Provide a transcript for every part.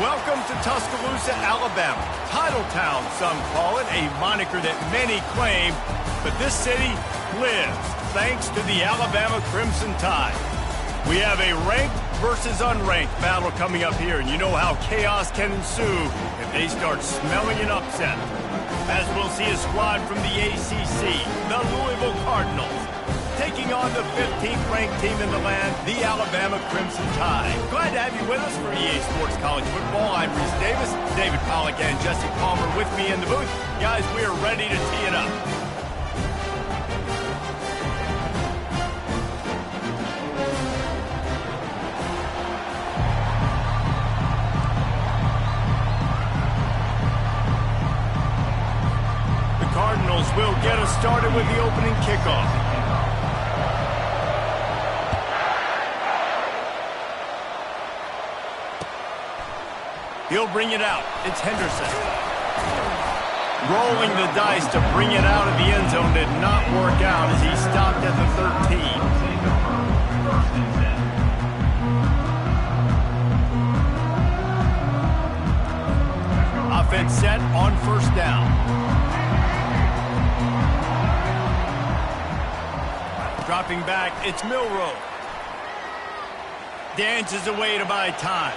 Welcome to Tuscaloosa, Alabama. Title Town, some call it, a moniker that many claim, but this city lives thanks to the Alabama Crimson Tide. We have a ranked versus unranked battle coming up here, and you know how chaos can ensue if they start smelling an upset. As we'll see a squad from the ACC, the Louisville Cardinals, taking on the 15th ranked team in the land, the Alabama Crimson Tide. Glad to have you with us for EA Sports College Football. I'm Reese Davis, David Pollack and Jesse Palmer with me in the booth. Guys, we are ready to tee it up. The Cardinals will get us started with the opening kickoff. He'll bring it out. It's Henderson. Rolling the dice to bring it out of the end zone did not work out as he stopped at the 13. Offense set on first down. Dropping back, it's Milroe. Dances away to buy time.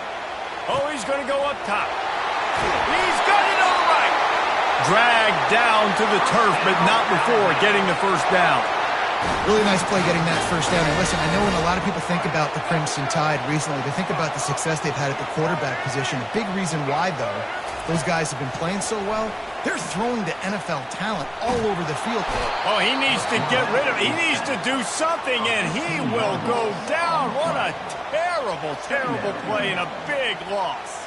Oh, he's going to go up top. He's got it all right. Dragged down to the turf, but not before getting the first down. Really nice play getting that first down. And listen, I know when a lot of people think about the Crimson Tide recently, they think about the success they've had at the quarterback position. A big reason why, though, those guys have been playing so well, they're throwing to NFL talent all over the field. Oh, he needs to get rid of it. He needs to do something, and he will go down. What a terrible play and a big loss.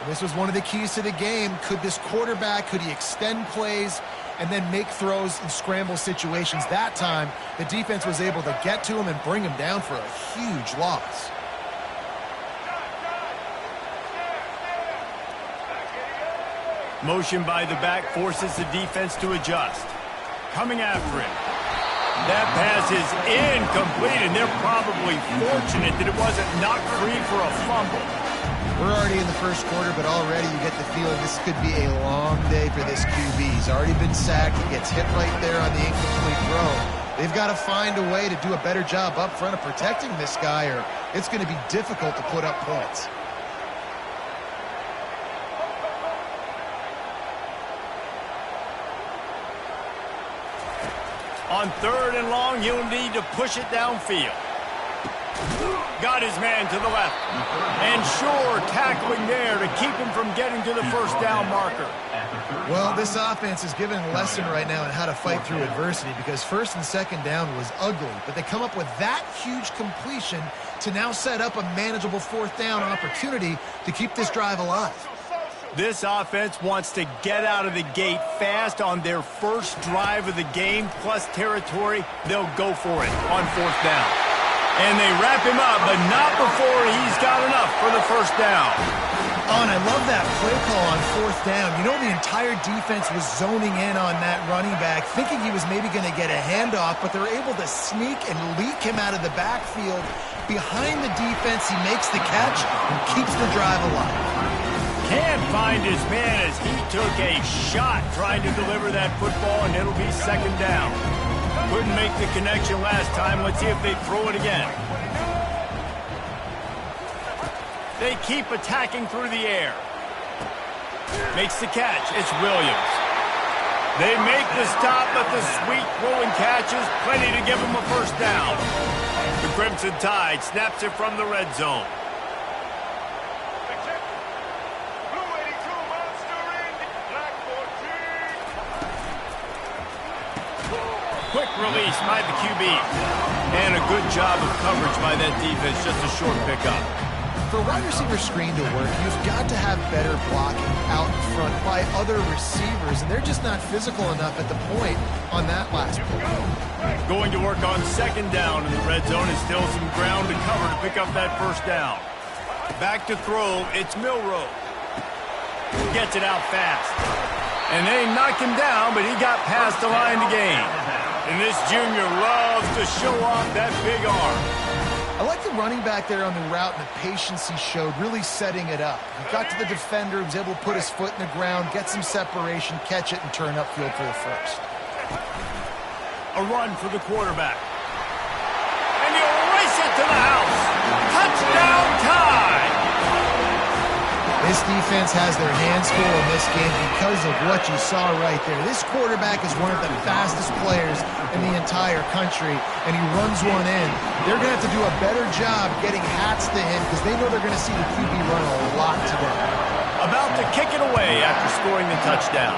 This was one of the keys to the game. Could this quarterback, could he extend plays and then make throws in scramble situations? That time, the defense was able to get to him and bring him down for a huge loss. Motion by the back forces the defense to adjust. Coming after him. That pass is incomplete, and they're probably fortunate that it wasn't knocked free for a fumble. We're already in the first quarter, but already you get the feeling this could be a long day for this QB. He's already been sacked. He gets hit right there on the incomplete throw. They've got to find a way to do a better job up front of protecting this guy, or it's going to be difficult to put up points. On third and long, he'll need to push it downfield. Got his man to the left. And sure, tackling there to keep him from getting to the first down marker. Well, this offense is giving a lesson right now on how to fight through adversity, because first and second down was ugly, but they come up with that huge completion to now set up a manageable fourth down opportunity to keep this drive alive. This offense wants to get out of the gate fast on their first drive of the game, plus territory. They'll go for it on fourth down. And they wrap him up, but not before he's got enough for the first down. Oh, and I love that play call on fourth down. You know, the entire defense was zoning in on that running back, thinking he was maybe going to get a handoff, but they're able to sneak and leak him out of the backfield. Behind the defense, he makes the catch and keeps the drive alive. Can't find his man as he took a shot trying to deliver that football, and it'll be second down. Couldn't make the connection last time. Let's see if they throw it again. They keep attacking through the air. Makes the catch. It's Williams. They make the stop, but the sweet throwing catch is plenty to give them a first down. The Crimson Tide snaps it from the red zone. Quick release by the QB. And a good job of coverage by that defense. Just a short pickup. For a wide receiver screen to work, you've got to have better blocking out in front by other receivers, and they're just not physical enough at the point on that last play. Going to work on second down in the red zone, and still some ground to cover to pick up that first down. Back to throw, it's Milroe. Gets it out fast. And they knocked him down, but he got past the line to gain. And this junior loves to show off that big arm. I like the running back there on the route and the patience he showed, really setting it up. He got to the defender, he was able to put his foot in the ground, get some separation, catch it, and turn upfield for the first. A run for the quarterback. And he'll race it to the house. Touchdown time! This defense has their hands full in this game because of what you saw right there. This quarterback is one of the fastest players in the entire country, and he runs one in. They're going to have to do a better job getting hats to him because they know they're going to see the QB run a lot today. About to kick it away after scoring the touchdown.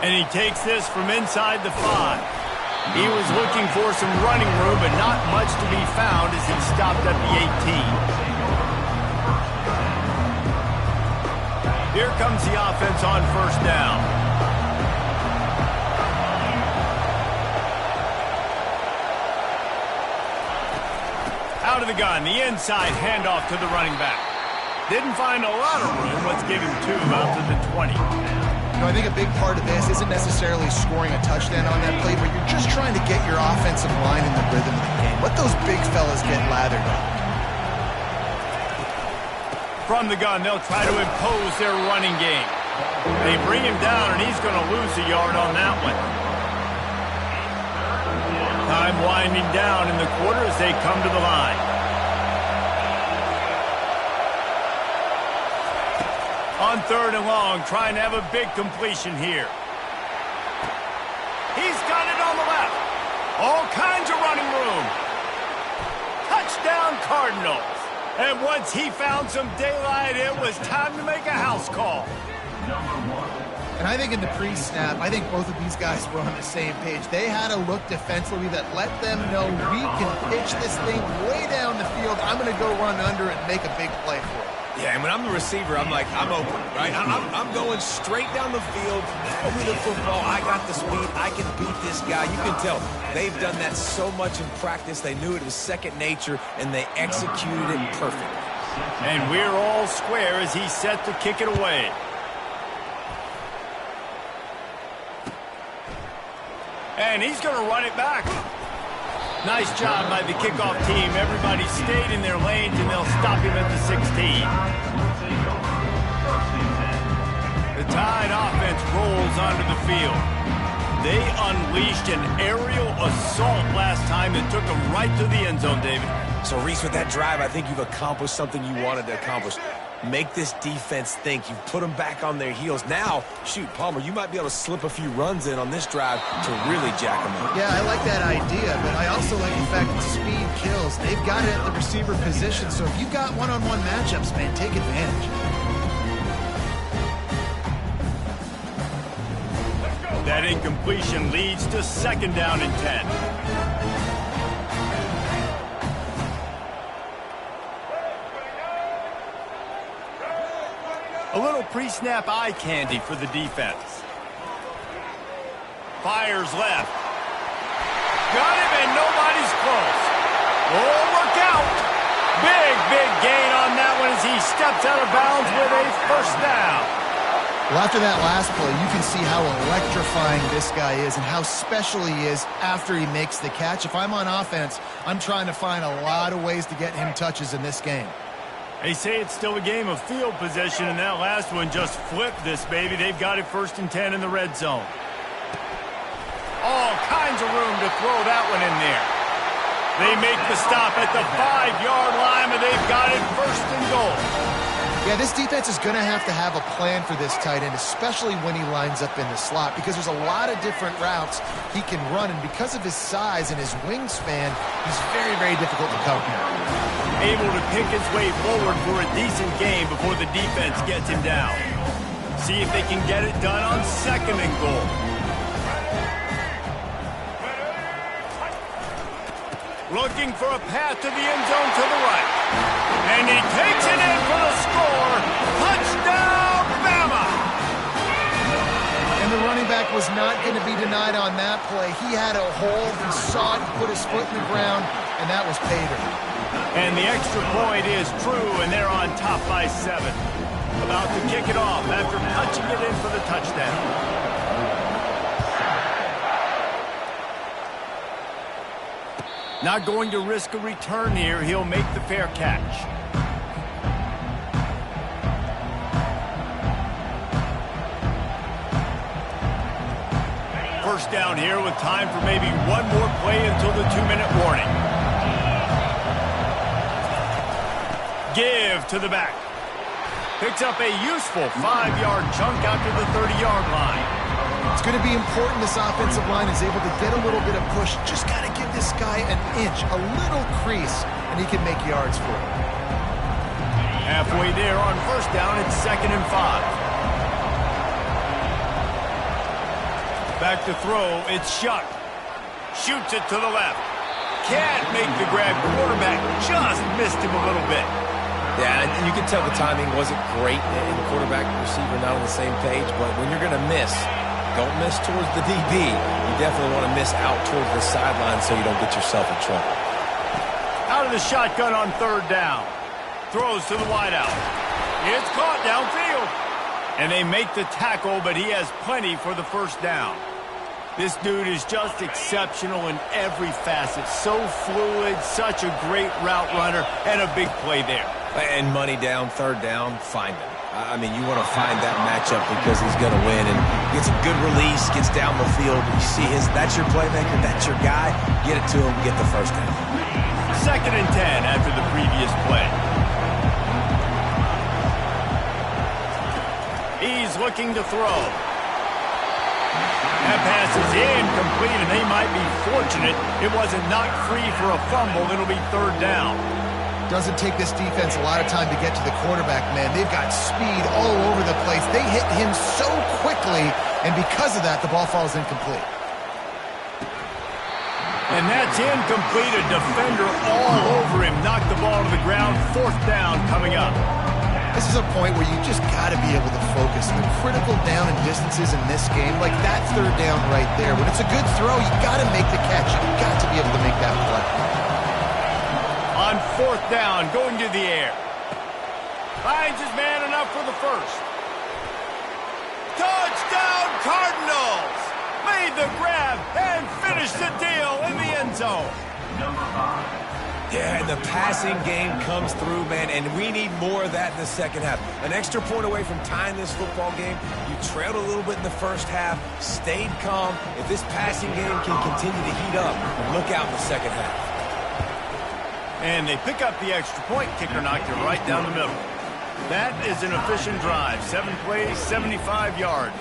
And he takes this from inside the 5. He was looking for some running room, but not much to be found as he stopped at the 18. Here comes the offense on first down. Out of the gun, the inside handoff to the running back. Didn't find a lot of room. Let's give him 2 out to the 20. You know, I think a big part of this isn't necessarily scoring a touchdown on that play, but you're just trying to get your offensive line in the rhythm of the game. Let those big fellas get lathered up. From the gun, they'll try to impose their running game. They bring him down, and he's going to lose a yard on that one. Time winding down in the quarter as they come to the line. On 3rd and long, trying to have a big completion here. He's got it on the left. All kinds of running room. Touchdown, Cardinals. And once he found some daylight, it was time to make a house call. And I think in the pre-snap, I think both of these guys were on the same page. They had a look defensively that let them know we can pitch this thing way down the field. I'm going to go run under it and make a big play for it. Yeah, and when I'm the receiver, I'm like, I'm open, right? I'm going straight down the field. Throw me the football. I got the speed. I can beat this guy. You can tell they've done that so much in practice. They knew it was second nature, and they executed it perfectly. And we're all square as he's set to kick it away. And he's going to run it back. Nice job by the kickoff team. Everybody stayed in their lanes, and they'll stop him at the 16. The Tide offense rolls onto the field. They unleashed an aerial assault last time that took them right to the end zone, David. So, Reese, with that drive, I think you've accomplished something you wanted to accomplish. Make this defense think. You've put them back on their heels. Now, shoot, Palmer, you might be able to slip a few runs in on this drive to really jack them up. Yeah, I like that idea, but I also like the fact that speed kills. They've got it at the receiver position, so if you've got one-on-one matchups, man, take advantage. That incompletion leads to 2nd down and 10. A little pre-snap eye candy for the defense. Fires left. Got him, and nobody's close. Oh, look out. Big gain on that one as he steps out of bounds with a 1st down. Well, after that last play, you can see how electrifying this guy is and how special he is after he makes the catch. If I'm on offense, I'm trying to find a lot of ways to get him touches in this game. They say it's still a game of field possession, and that last one just flipped this baby. They've got it 1st and 10 in the red zone. All kinds of room to throw that one in there. They make the stop at the 5-yard line, and they've got it 1st and goal. Yeah, this defense is going to have a plan for this tight end, especially when he lines up in the slot, because there's a lot of different routes he can run, and because of his size and his wingspan, he's very difficult to cover. Able to pick his way forward for a decent game before the defense gets him down. See if they can get it done on 2nd and goal. Looking for a path to the end zone to the right. And he takes it in for the score. Touchdown, Bama! And the running back was not going to be denied on that play. He had a hole, he saw it, put his foot in the ground, and that was pay dirt. And the extra point is true, and they're on top by 7. About to kick it off after touching it in for the touchdown. Not going to risk a return here. He'll make the fair catch. First down here with time for maybe one more play until the 2-minute warning. Give to the back. Picks up a useful 5-yard chunk out to the 30-yard line. It's going to be important this offensive line is able to get a little bit of push. Just got to give this guy an inch, a little crease, and he can make yards for it. Halfway there on first down, it's 2nd and 5. Back to throw, it's Shuck. Shoots it to the left. Can't make the grab. Quarterback just missed him a little bit. Yeah, and you can tell the timing wasn't great, and the quarterback and receiver not on the same page, but when you're going to miss, don't miss towards the DB. You definitely want to miss out towards the sideline so you don't get yourself in trouble. Out of the shotgun on 3rd down. Throws to the wideout. It's caught downfield. And they make the tackle, but he has plenty for the first down. This dude is just exceptional in every facet. So fluid, such a great route runner, and a big play there. And money down, 3rd down, find him. I mean, you want to find that matchup because he's going to win. And gets a good release, gets down the field. You see that's your playmaker, that's your guy. Get it to him, get the first down. 2nd and 10 after the previous play. He's looking to throw. That pass is incomplete, and they might be fortunate it wasn't knocked free for a fumble. It'll be 3rd down. Doesn't take this defense a lot of time to get to the quarterback, man. They've got speed all over the place. They hit him so quickly, and because of that, the ball falls incomplete. And that's incomplete. A defender all over him. Knocked the ball to the ground. 4th down coming up. This is a point where you just got to be able to focus. The critical down and distances in this game, like that 3rd down right there. When it's a good throw, you got to make the catch. You've got to be able to make that play. On 4th down, going to the air. Finds his man enough for the first. Touchdown, Cardinals! Made the grab and finished the deal in the end zone. Yeah, and the passing game comes through, man, and we need more of that in the second half. An extra point away from tying this football game. You trailed a little bit in the first half, stayed calm. If this passing game can continue to heat up, look out in the second half. And they pick up the extra point. Kicker knocked it right down the middle. That is an efficient drive. 7 plays, 75 yards.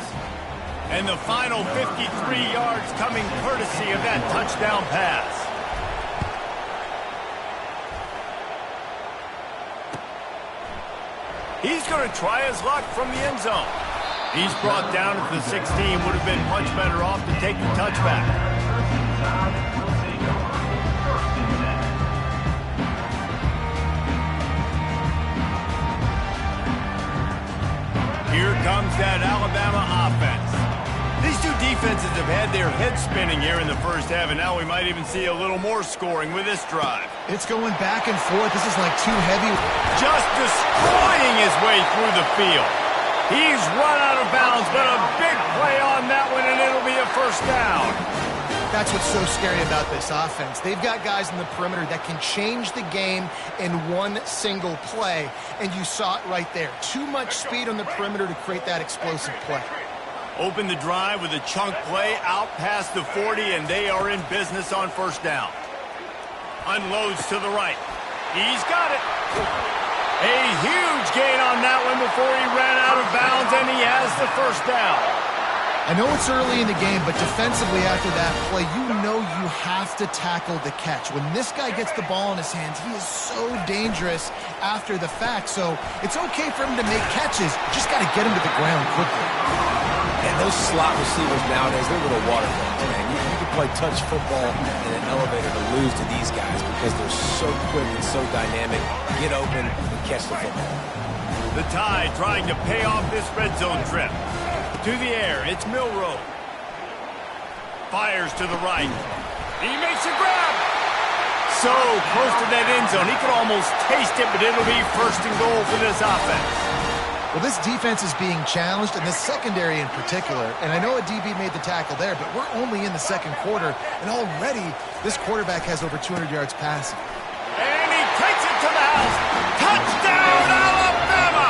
And the final 53 yards coming courtesy of that touchdown pass. He's going to try his luck from the end zone. He's brought down at the 16. Would have been much better off to take the touchback. Here comes that Alabama offense. These two defenses have had their heads spinning here in the first half, and now we might even see a little more scoring with this drive. It's going back and forth. This is like too heavy. Just destroying his way through the field. He's run out of bounds, but a big play on that one, and it'll be a first down. That's what's so scary about this offense. They've got guys in the perimeter that can change the game in one single play, and you saw it right there. Too much speed on the perimeter to create that explosive play. Open the drive with a chunk play out past the 40, and they are in business on first down. Unloads to the right. He's got it. A huge gain on that one before he ran out of bounds, and he has the first down. I know it's early in the game, but defensively after that play, you know you have to tackle the catch. When this guy gets the ball in his hands, he is so dangerous after the fact. So it's okay for him to make catches. Just got to get him to the ground quickly. And those slot receivers nowadays, they're little water guns, man. You can play touch football in an elevator to lose to these guys because they're so quick and so dynamic. Get open and catch the football. The Tide trying to pay off this red zone trip. To the air, it's Milroe. Fires to the right. He makes a grab. So close to that end zone. He could almost taste it, but it'll be 1st and goal for this offense. Well, this defense is being challenged, and the secondary in particular. And I know a DB made the tackle there, but we're only in the second quarter, and already This quarterback has over 200 yards passing. And he takes it to the house. Touchdown, Alabama!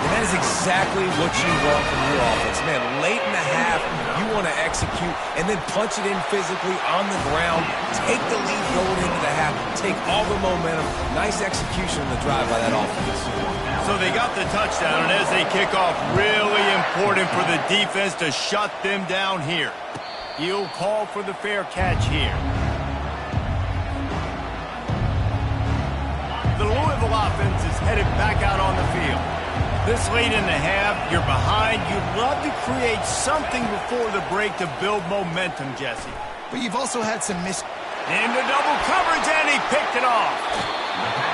And that is exactly what you want from your offense. Man, late in the half, you want to execute and then punch it in physically on the ground, take the lead going into the half, take all the momentum. Nice execution on the drive by that offense. So they got the touchdown, and as they kick off, really important for the defense to shut them down here. He'll call for the fair catch here. The Louisville offense is headed back out on the field. This late in the half, you're behind. You'd love to create something before the break to build momentum, Jesse. But you've also had some into double coverage, and he picked it off.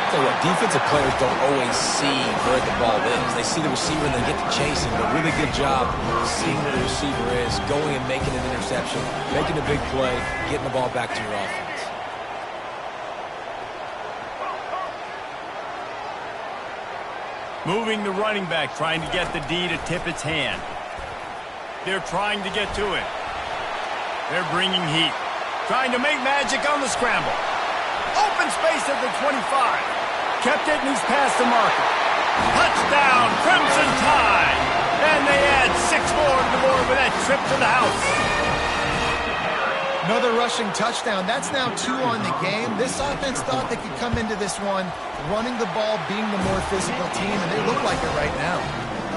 Tell you what, defensive players don't always see where the ball is. They see the receiver and they get to chasing. But really good job seeing where the receiver is, going and making an interception, making a big play, getting the ball back to your offense. Moving the running back, trying to get the D to tip its hand. They're trying to get to it. They're bringing heat. Trying to make magic on the scramble. Open space at the 25. Kept it and he's past the marker. Touchdown, Crimson Tide. And they add 6 more to the board with that trip to the house. Another rushing touchdown. That's now 2 on the game. This offense thought they could come into this one running the ball, being the more physical team, and they look like it right now.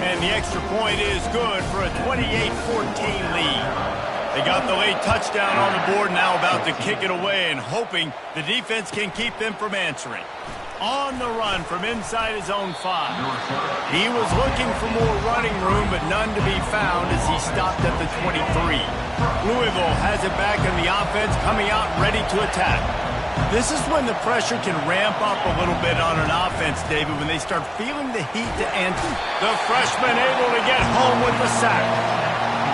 And the extra point is good for a 28-14 lead. They got the late touchdown on the board, now about to kick it away and hoping the defense can keep them from answering. On the run from inside his own 5. He was looking for more running room, but none to be found as he stopped at the 23. Louisville has it back in the offense, coming out ready to attack. This is when the pressure can ramp up a little bit on an offense, David, when they start feeling the heat to enter. The freshman able to get home with the sack.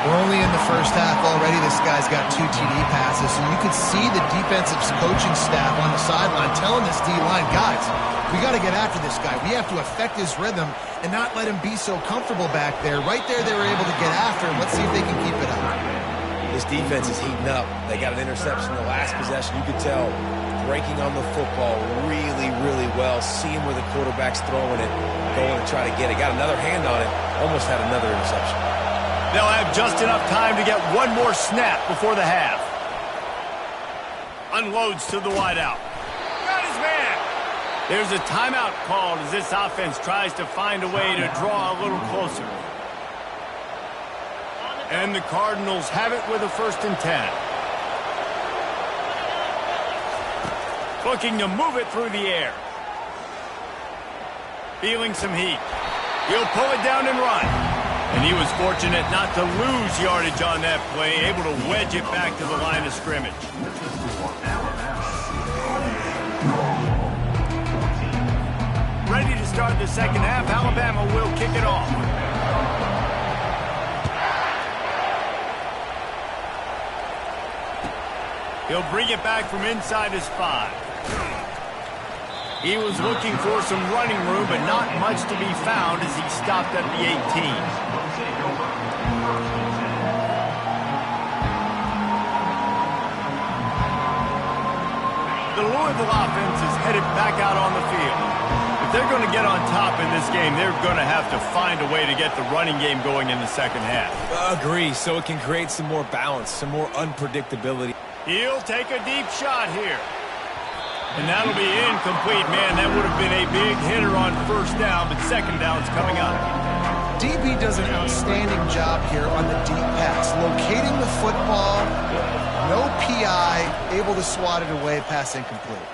We're only in the first half already. This guy's got 2 TD passes, and you could see the defensive coaching staff on the sideline telling this D-line, guys, we got to get after this guy. We have to affect his rhythm and not let him be so comfortable back there. Right there, they were able to get after him. Let's see if they can keep it up. This defense is heating up. They got an interception in the last possession. You could tell breaking on the football really, really well, seeing where the quarterback's throwing it, going to try to get it. Got another hand on it, almost had another interception. They'll have just enough time to get one more snap before the half. Unloads to the wideout. Got his man. There's a timeout called as this offense tries to find a way to draw a little closer. And the Cardinals have it with a 1st and 10. Looking to move it through the air. Feeling some heat. He'll pull it down and run. And he was fortunate not to lose yardage on that play, able to wedge it back to the line of scrimmage. Ready to start the second half. Alabama will kick it off. He'll bring it back from inside his 5. He was looking for some running room, but not much to be found as he stopped at the 18. The Louisville offense is headed back out on the field. If they're going to get on top in this game, they're going to have to find a way to get the running game going in the second half. Agree, so it can create some more balance, some more unpredictability. He'll take a deep shot here. And that'll be incomplete. Man, that would have been a big hitter on 1st down, but 2nd down's coming up. DB does an outstanding job here on the deep pass. Locating the football, no PI, able to swat it away, pass incomplete.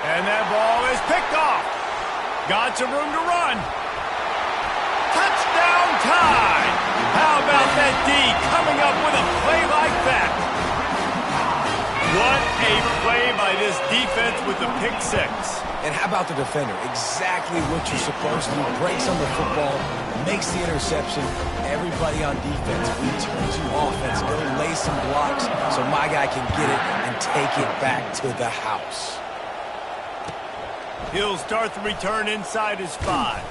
And that ball is picked off. Got some room to run. Touchdown Tide! How about that D coming up with a play like that? What a play by this defense with the pick 6. And how about the defender? Exactly what you're supposed to do. Breaks on the football, makes the interception. Everybody on defense returns to offense. Go lay some blocks so my guy can get it and take it back to the house. He'll start the return inside his 5.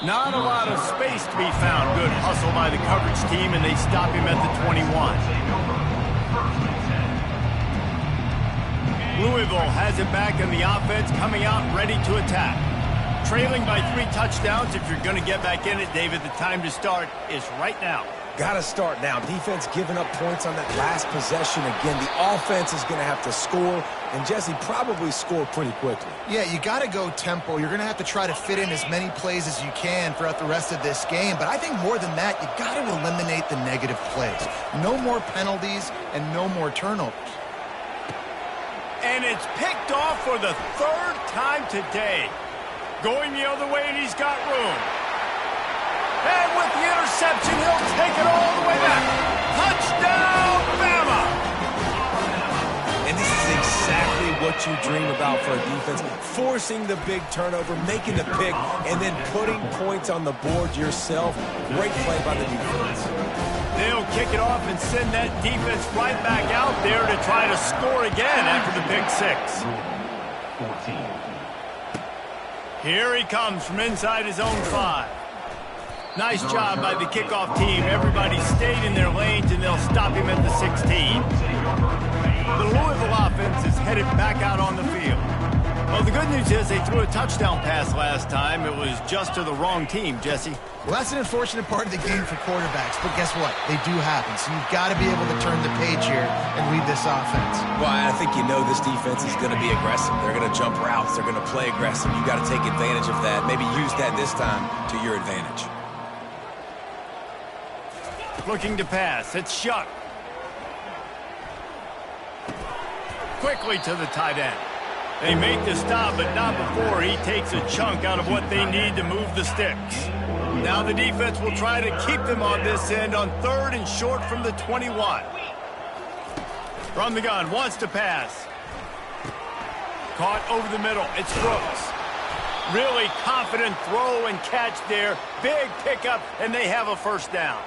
Not a lot of space to be found. Good hustle by the coverage team, and they stop him at the 21. Louisville has it back in the offense, coming out ready to attack. Trailing by 3 touchdowns. If you're going to get back in it, David, the time to start is right now. Got to start now. Defense giving up points on that last possession. Again, the offense is going to have to score, and Jesse probably score pretty quickly. Yeah, you got to go tempo. You're going to have to try to fit in as many plays as you can throughout the rest of this game. But I think more than that, you got to eliminate the negative plays. No more penalties and no more turnovers. And it's picked off for the 3rd time today. Going the other way, and he's got room. And with the interception, he'll take it all the way back. Touchdown, Bama! And this is exactly what you dream about for a defense. Forcing the big turnover, making the pick, and then putting points on the board yourself. Great play by the defense. They'll kick it off and send that defense right back out there to try to score again after the pick 6. 14. Here he comes from inside his own 5. Nice job by the kickoff team. Everybody stayed in their lanes, and they'll stop him at the 16. The Louisville offense is headed back out on the field. Well, the good news is they threw a touchdown pass last time. It was just to the wrong team, Jesse. Well, that's an unfortunate part of the game for quarterbacks, but guess what? They do happen, so you've got to be able to turn the page here and lead this offense. Well, I think you know this defense is going to be aggressive. They're going to jump routes. They're going to play aggressive. You've got to take advantage of that. Maybe use that this time to your advantage. Looking to pass. It's Shuck. Quickly to the tight end. They make the stop, but not before he takes a chunk out of what they need to move the sticks. Now the defense will try to keep them on this end on 3rd and short from the 21. From the gun, wants to pass. Caught over the middle. It's Brooks. Really confident throw and catch there. Big pickup, and they have a 1st down.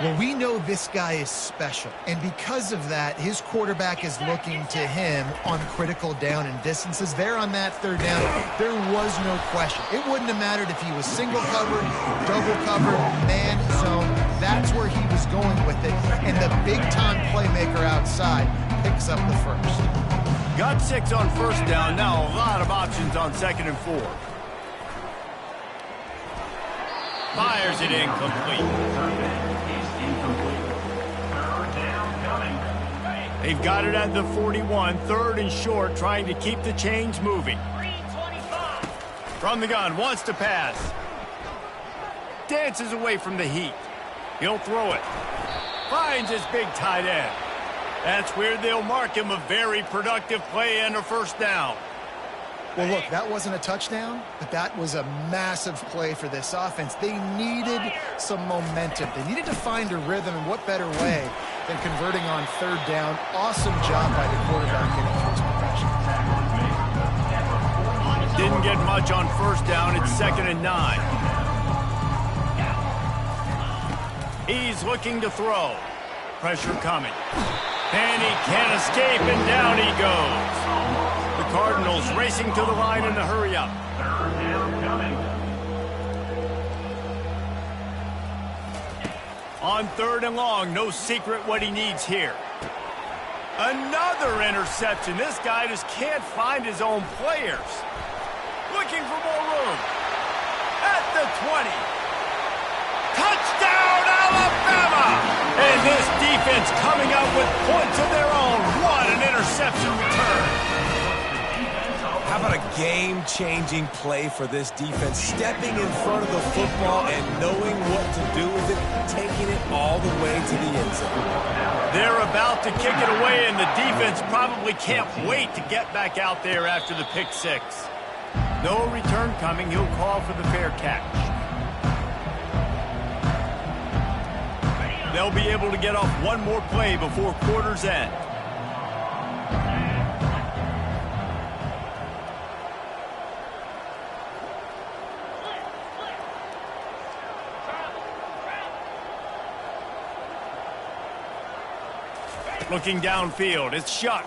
Well, we know this guy is special, and because of that, his quarterback is looking to him on critical down and distances. There on that 3rd down, there was no question. It wouldn't have mattered if he was single covered, double covered, man zone. That's where he was going with it, and the big-time playmaker outside picks up the 1st. Got 6 on 1st down. Now a lot of options on 2nd and 4. Fires it incomplete. They've got it at the 41, 3rd and short, trying to keep the chains moving. From the gun, wants to pass. Dances away from the heat. He'll throw it. Finds his big tight end. That's where they'll mark him a very productive play and a 1st down. Well, look, that wasn't a touchdown, but that was a massive play for this offense. They needed some momentum. They needed to find a rhythm, and what better way than converting on 3rd down. Awesome job by the quarterback getting through his progression. Didn't get much on 1st down. It's 2nd and 9. He's looking to throw. Pressure coming. And he can't escape, and down he goes. The Cardinals racing to the line in a hurry-up. On 3rd and long, no secret what he needs here. Another interception. This guy just can't find his own players. Looking for more room. At the 20. Touchdown, Alabama! And this defense coming up with points of their own. What an interception return. How about a game-changing play for this defense? Stepping in front of the football and knowing what to do with it, taking it all the way to the end zone. They're about to kick it away, and the defense probably can't wait to get back out there after the pick 6. No return coming. He'll call for the fair catch. They'll be able to get off one more play before quarter's end. Looking downfield, it's Shuck.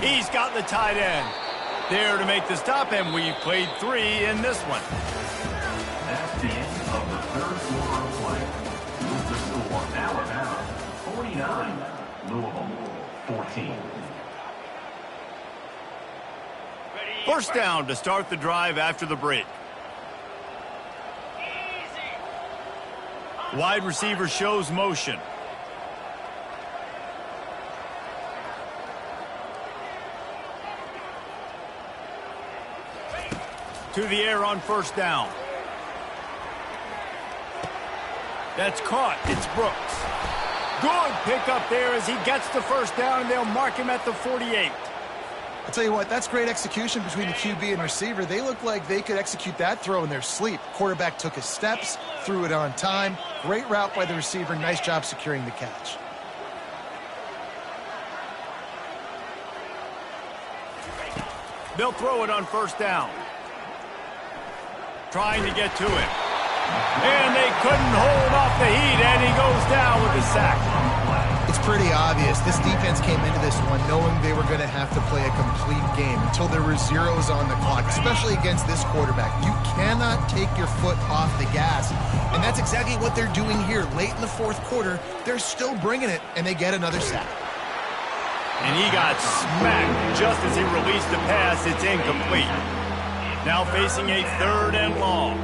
He's got the tight end. there to make the stop, and we've played 3 in this one. That's the end of the third quarter of play. With the score, Alabama 49, Louisville 14. First down to start the drive after the break. Wide receiver shows motion. To the air on first down. That's caught. It's Brooks. Good pickup there as he gets the first down, and they'll mark him at the 48. I'll tell you what, that's great execution between the QB and receiver. They look like they could execute that throw in their sleep. Quarterback took his steps, threw it on time. Great route by the receiver. Nice job securing the catch. They'll throw it on first down. Trying to get to it. And they couldn't hold off the heat, and he goes down with a sack. It's pretty obvious. This defense came into this one knowing they were going to have to play a complete game until there were zeros on the clock, especially against this quarterback. You cannot take your foot off the gas, and that's exactly what they're doing here. Late in the fourth quarter, they're still bringing it, and they get another sack. And he got smacked just as he released the pass. It's incomplete. Now facing a 3rd and long.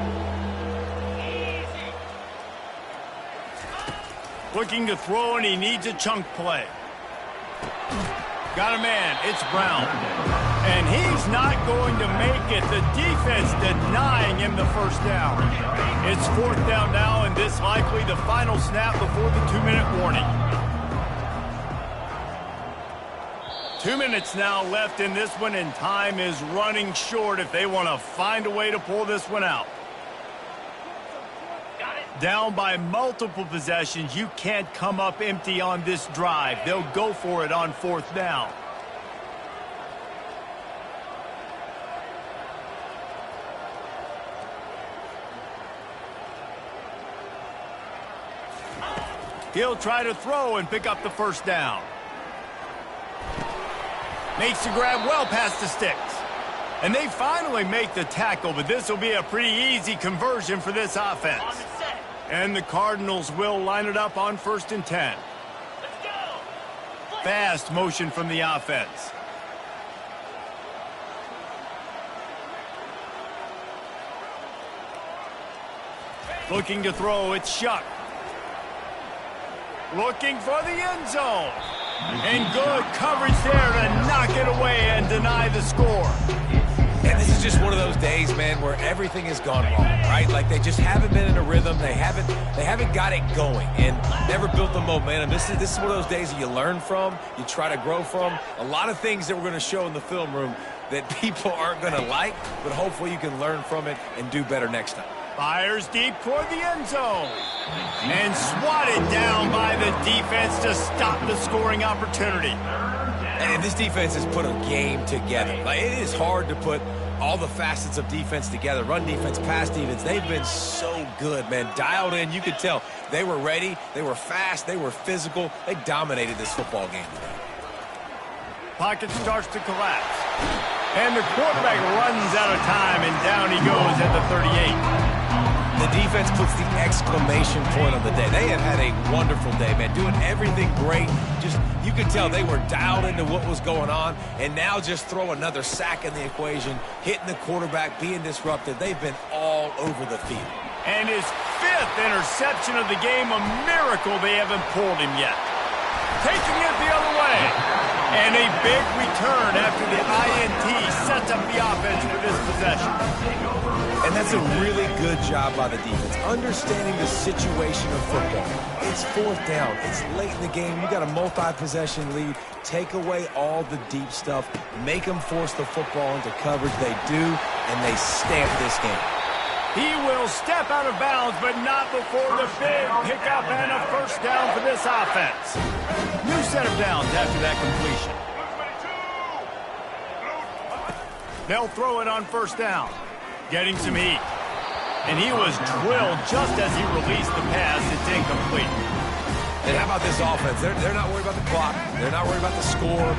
Looking to throw, and he needs a chunk play. Got a man. It's Brown. And he's not going to make it. The defense denying him the first down. It's 4th down now, and this likely the final snap before the 2-minute warning. 2 minutes now left in this one, and time is running short if they want to find a way to pull this one out. Down by multiple possessions, you can't come up empty on this drive. They'll go for it on 4th down. He'll try to throw and pick up the first down. Makes the grab well past the sticks. And they finally make the tackle, but this will be a pretty easy conversion for this offense. And the Cardinals will line it up on 1st and 10. Fast motion from the offense. Looking to throw, it's Shuck. Looking for the end zone. And good coverage there to knock it away and deny the score. And this is just one of those days, man, where everything has gone wrong, right? Like they just haven't been in a rhythm. They haven't got it going and never built the momentum. This is one of those days that you learn from, you try to grow from. A lot of things that we're going to show in the film room that people aren't going to like, but hopefully you can learn from it and do better next time. Fires deep toward the end zone. And swatted down by the defense to stop the scoring opportunity. And this defense has put a game together. Like, it is hard to put all the facets of defense together. Run defense, pass defense. They've been so good, man. Dialed in. You could tell they were ready. They were fast. They were physical. They dominated this football game today. Pocket starts to collapse. And the quarterback runs out of time, and down he goes at the 38. The defense puts the exclamation point on the day. They have had a wonderful day, man. Doing everything great. Just, you could tell they were dialed into what was going on. And now just throw another sack in the equation. Hitting the quarterback, being disrupted. They've been all over the field. And his 5th interception of the game, a miracle they haven't pulled him yet. Taking it the other way. And a big return after the INT sets up the offense for this possession. And that's a really good job by the defense, understanding the situation of football. It's 4th down. It's late in the game. You got a multi-possession lead. Take away all the deep stuff. Make them force the football into coverage. They do, and they stamp this game. He will step out of bounds, but not before the big pickup and a first down for this offense. New set of downs after that completion. They'll throw it on first down. Getting some heat. And he was drilled just as he released the pass. It's incomplete. And how about this offense? They're not worried about the clock. They're not worried about the score.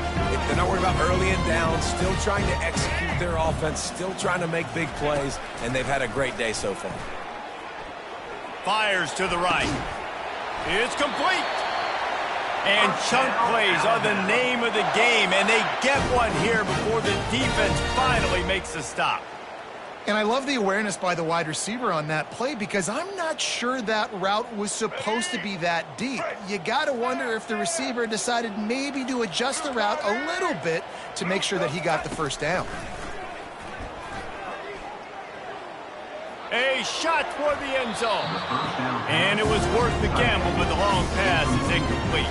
They're not worried about early and down. Still trying to execute their offense. Still trying to make big plays. And they've had a great day so far. Fires to the right. It's complete. And chunk plays are the name of the game, and they get one here before the defense finally makes the stop. And I love the awareness by the wide receiver on that play because I'm not sure that route was supposed to be that deep. You got to wonder if the receiver decided maybe to adjust the route a little bit to make sure that he got the first down. A shot for the end zone. And it was worth the gamble, but the long pass is incomplete.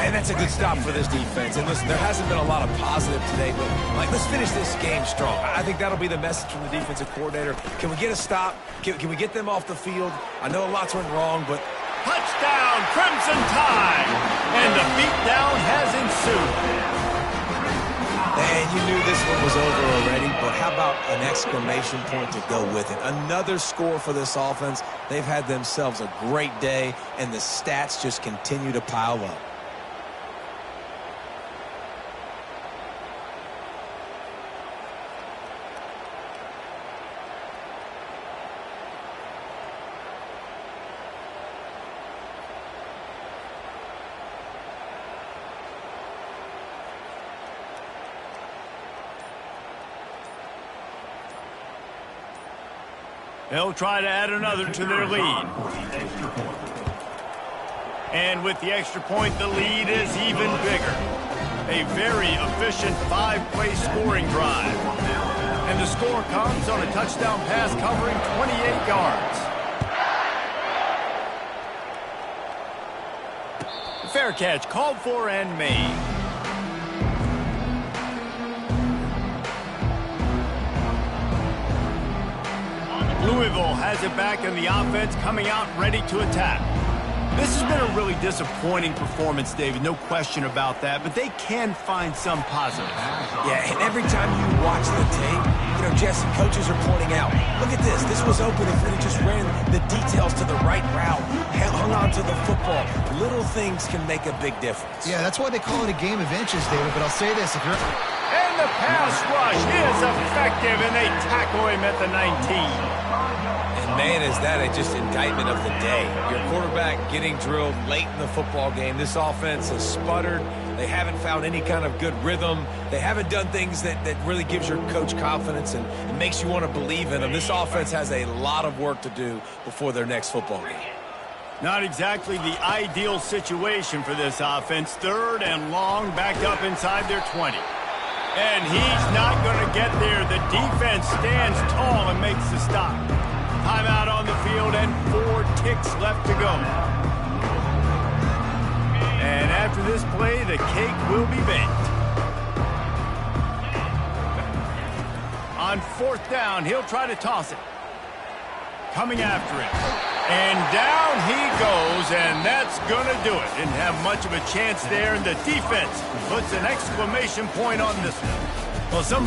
And that's a good stop for this defense. And listen, there hasn't been a lot of positive today, but let's finish this game strong. I think that'll be the message from the defensive coordinator. Can we get a stop? Can we get them off the field? I know lots went wrong, but touchdown, Crimson Tide! And the beatdown has ensued. And you knew this one was over already, but how about an exclamation point to go with it? Another score for this offense. They've had themselves a great day, and the stats just continue to pile up. They'll try to add another to their lead. And with the extra point, the lead is even bigger. A very efficient 5-play scoring drive. And the score comes on a touchdown pass covering 28 yards. Fair catch called for and made. Louisville has it back, and the offense coming out ready to attack. This has been a really disappointing performance, David, no question about that, but they can find some positives. Yeah, and every time you watch the tape, Jesse, coaches are pointing out, look at this. This was open if we just ran the details to the right route, hung on to the football. Little things can make a big difference. Yeah, that's why they call it a game of inches, David, but I'll say this. And the pass rush is effective, and they tackle him at the 19. Man, is that just indictment of the day. Your quarterback getting drilled late in the football game. This offense has sputtered. They haven't found any kind of good rhythm. They haven't done things that really gives your coach confidence and makes you want to believe in them. This offense has a lot of work to do before their next football game. Not exactly the ideal situation for this offense. 3rd and long, backed up inside their 20. And he's not going to get there. The defense stands tall and makes the stop. Timeout on the field and 4 ticks left to go. And after this play, the cake will be baked. On 4th down, he'll try to toss it. Coming after it. And down he goes, and that's going to do it. Didn't have much of a chance there, and the defense puts an exclamation point on this one. Well, some